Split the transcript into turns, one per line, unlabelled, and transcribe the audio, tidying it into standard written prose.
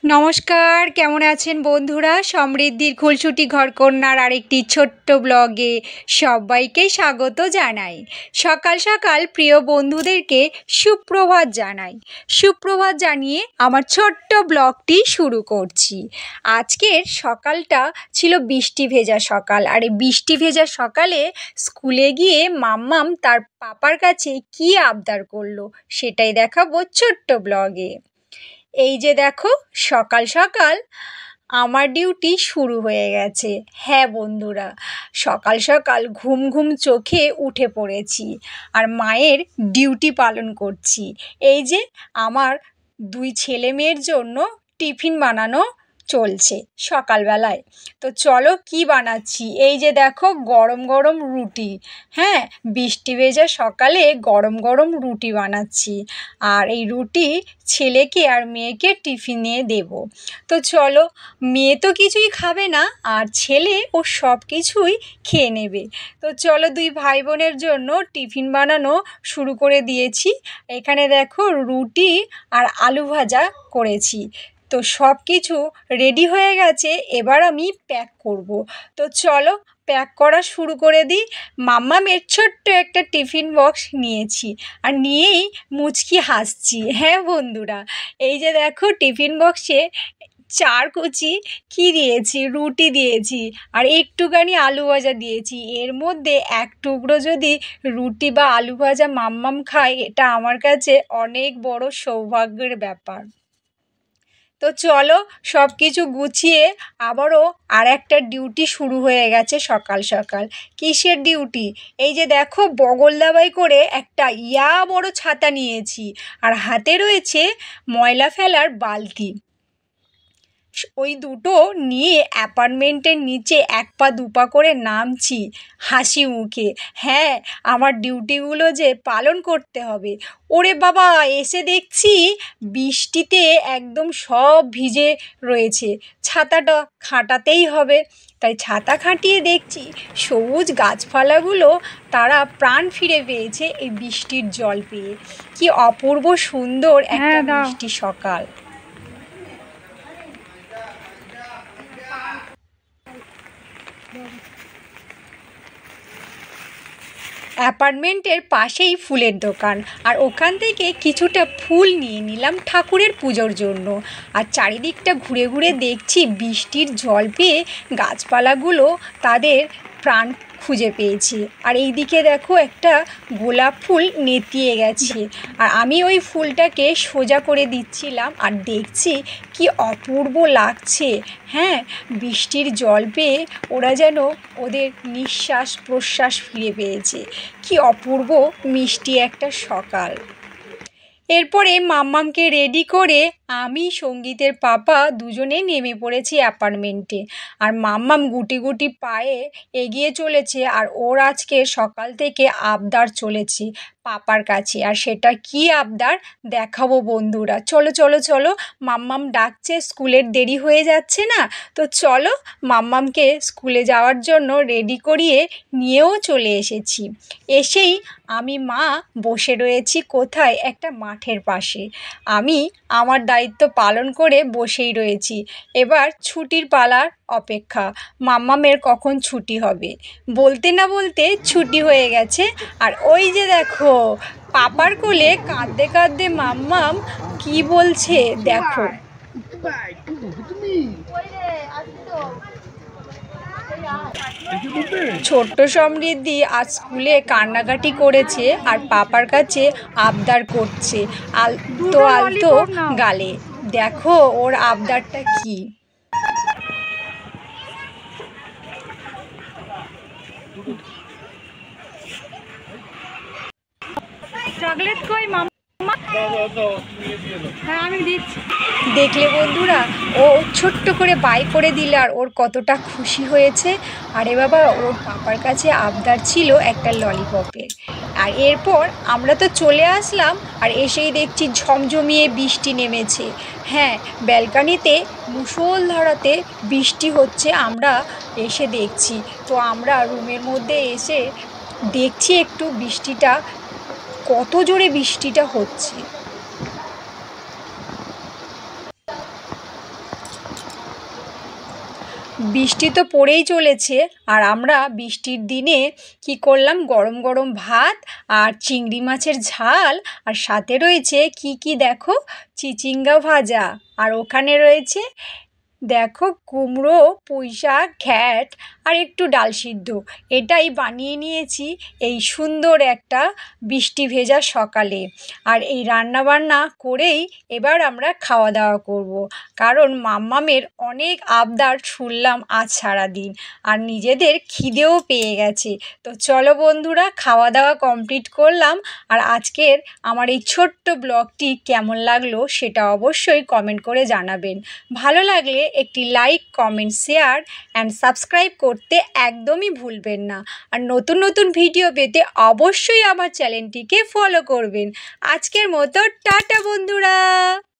নমস্কার, কেমন আছেন বন্ধুরা? সমৃদ্ধির খুলসুটি ঘরকন্যার আরেকটি ছোট্ট ব্লগে সবাইকে স্বাগত জানাই। সকাল সকাল প্রিয় বন্ধুদেরকে সুপ্রভাত জানাই। সুপ্রভাত জানিয়ে আমার ছোট্ট ব্লগটি শুরু করছি। আজকের সকালটা ছিল বৃষ্টি ভেজা সকাল, আর এই বৃষ্টি ভেজা সকালে স্কুলে গিয়ে মাম্মাম তার পাপার কাছে কী আবদার করলো সেটাই দেখাবো ছোট্ট ব্লগে। এই যে দেখো, সকাল সকাল আমার ডিউটি শুরু হয়ে গেছে। হ্যাঁ বন্ধুরা, সকাল সকাল ঘুম ঘুম চোখে উঠে পড়েছি আর মায়ের ডিউটি পালন করছি। এই যে আমার দুই ছেলে মেয়ের জন্য টিফিন বানানো চলছে সকালবেলায়। তো চলো কি বানাচ্ছি। এই যে দেখো, গরম গরম রুটি। হ্যাঁ, বৃষ্টি ভেজা সকালে গরম গরম রুটি বানাচ্ছি, আর এই রুটি ছেলেকে আর মেয়েকে টিফিনে দেব। তো চলো, মেয়ে তো কিছুই খাবে না আর ছেলে ও সব কিছুই খেয়ে নেবে। তো চলো, দুই ভাই বোনের জন্য টিফিন বানানো শুরু করে দিয়েছি। এখানে দেখো, রুটি আর আলু ভাজা করেছি। তো সব কিছু রেডি হয়ে গেছে, এবার আমি প্যাক করব। তো চলো প্যাক করা শুরু করে দিই। মাম্মামের ছোট্ট একটা টিফিন বক্স নিয়েছি আর নিয়েই মুচকি হাসছি। হ্যাঁ বন্ধুরা, এই যে দেখো, টিফিন বক্সে 4 কুচি কী দিয়েছি, রুটি দিয়েছি আর একটুখানি আলু ভাজা দিয়েছি। এর মধ্যে এক টুকরো যদি রুটি বা আলু ভাজা মাম্মাম খায়, এটা আমার কাছে অনেক বড় সৌভাগ্যের ব্যাপার। তো চলো, সব কিছু গুছিয়ে আবারও আর একটা ডিউটি শুরু হয়ে গেছে সকাল সকাল। কিসের ডিউটি? এই যে দেখো, বগল দাবাই করে একটা বড় ছাতা নিয়েছি আর হাতে রয়েছে ময়লা ফেলার বালতি। ওই দুটো নিয়ে অ্যাপার্টমেন্টের নিচে 1 পা 2 পা করে নামছি হাসি মুখে। হ্যাঁ, আমার ডিউটিগুলো যে পালন করতে হবে। ওরে বাবা, এসে দেখছি বৃষ্টিতে একদম সব ভিজে রয়েছে। ছাতাটা খাটাতেই হবে, তাই ছাতা খাটিয়ে দেখছি সবুজ গাছপালাগুলো তারা প্রাণ ফিরে পেয়েছে এই বৃষ্টির জল পেয়ে। কি অপূর্ব সুন্দর একটা বৃষ্টি সকাল। অ্যাপার্টমেন্টের পাশেই ফুলের দোকান, আর ওখান থেকে কিছুটা ফুল নিয়ে নিলাম ঠাকুরের পুজোর জন্য। আর চারিদিকটা ঘুরে ঘুরে দেখছি বৃষ্টির জল পেয়ে গাছপালাগুলো তাদের প্রাণ খুঁজে পেয়েছে। আর এই দিকে দেখো, একটা গোলাপ ফুল নেতিয়ে গেছে আর আমি ওই ফুলটাকে সোজা করে দিচ্ছিলাম আর দেখছি কি অপূর্ব লাগছে। হ্যাঁ, বৃষ্টির জল পেয়ে ওরা যেন ওদের নিঃশ্বাস প্রশ্বাস ফিরে পেয়েছে। কি অপূর্ব মিষ্টি একটা সকাল। এরপরে মাম্মামকে রেডি করে আমি সঙ্গীতের পাপা দুজনে নেমে পড়েছি অ্যাপার্টমেন্টে। আর মাম্মাম গুটি গুটি পায়ে এগিয়ে চলেছে, আর ওর আজকে সকাল থেকে আবদার চলেছে পাপার কাছে। আর সেটা কি আবদার দেখাবো বন্ধুরা। চলো চলো চলো, মাম্মাম ডাকছে, স্কুলের দেরি হয়ে যাচ্ছে না? তো চলো, মাম্মামকে স্কুলে যাওয়ার জন্য রেডি করিয়ে নিয়েও চলে এসেছি। এসেই আমি মা বসে রয়েছি কোথায়? একটা মাঠের পাশে। আমি আমার দায়িত্ব পালন করে বসেই রয়েছি। এবার ছুটির পালার অপেক্ষা, মাম্মামের কখন ছুটি হবে। বলতে না বলতে ছুটি হয়ে গেছে। আর ওই যে দেখো, পাপার কোলে কাঁদতে কাঁদতে মাম্মাম কি বলছে দেখো। ছোট্ট সমৃদ্ধি আজ স্কুলে কান্নাকাটি করেছে আর পাপার কাছে আবদার করছে আলতো আলতো গালে। দেখো ওর আবদারটা কি। চকলেট কই মাম্মা? হ্যাঁ, আমি দিচ্ছি। দেখলে বন্ধুরা, ও ছোট্ট করে বাই করে দিল আর ওর কতটা খুশি হয়েছে। আরে বাবা, ওর পাপার কাছে আবদার ছিল একটা ললিপপের। আর এরপর আমরা তো চলে আসলাম, আর এসেই দেখছি ঝমঝমিয়ে বৃষ্টি নেমেছে। হ্যাঁ, ব্যালকানিতে মুষলধারাতে বৃষ্টি হচ্ছে, আমরা এসে দেখছি। তো আমরা রুমের মধ্যে এসে দেখছি একটু বৃষ্টিটা, কত জোরে বৃষ্টিটা হচ্ছে। বৃষ্টি তো পড়েই চলেছে, আর আমরা বৃষ্টির দিনে কি করলাম, গরম গরম ভাত আর চিংড়ি মাছের ঝাল, আর সাথে রয়েছে কি দেখো, চিচিঙ্গা ভাজা, আর ওখানে রয়েছে দেখো কুমড়ো, পুঁইশাক, ঘ্যাঁট আর একটু ডাল সিদ্ধ। এটাই বানিয়ে নিয়েছি এই সুন্দর একটা বৃষ্টি ভেজা সকালে। আর এই রান্নাবান্না করেই এবার আমরা খাওয়া দাওয়া করব, কারণ মাম্মামের অনেক আবদার শুনলাম আজ সারাদিন, আর নিজেদের খিদেও পেয়ে গেছে। তো চলো বন্ধুরা, খাওয়া দাওয়া কমপ্লিট করলাম। আর আজকের আমার এই ছোট্ট ব্লগটি কেমন লাগলো সেটা অবশ্যই কমেন্ট করে জানাবেন। ভালো লাগলে একটি like, comment, share and subscribe করতে একদমই ভুলবেন না। আর নতুন নতুন ভিডিও পেতে অবশ্যই আমার চ্যানেলটিকে ফলো করবেন। আজকের মতো টাটা বন্ধুরা।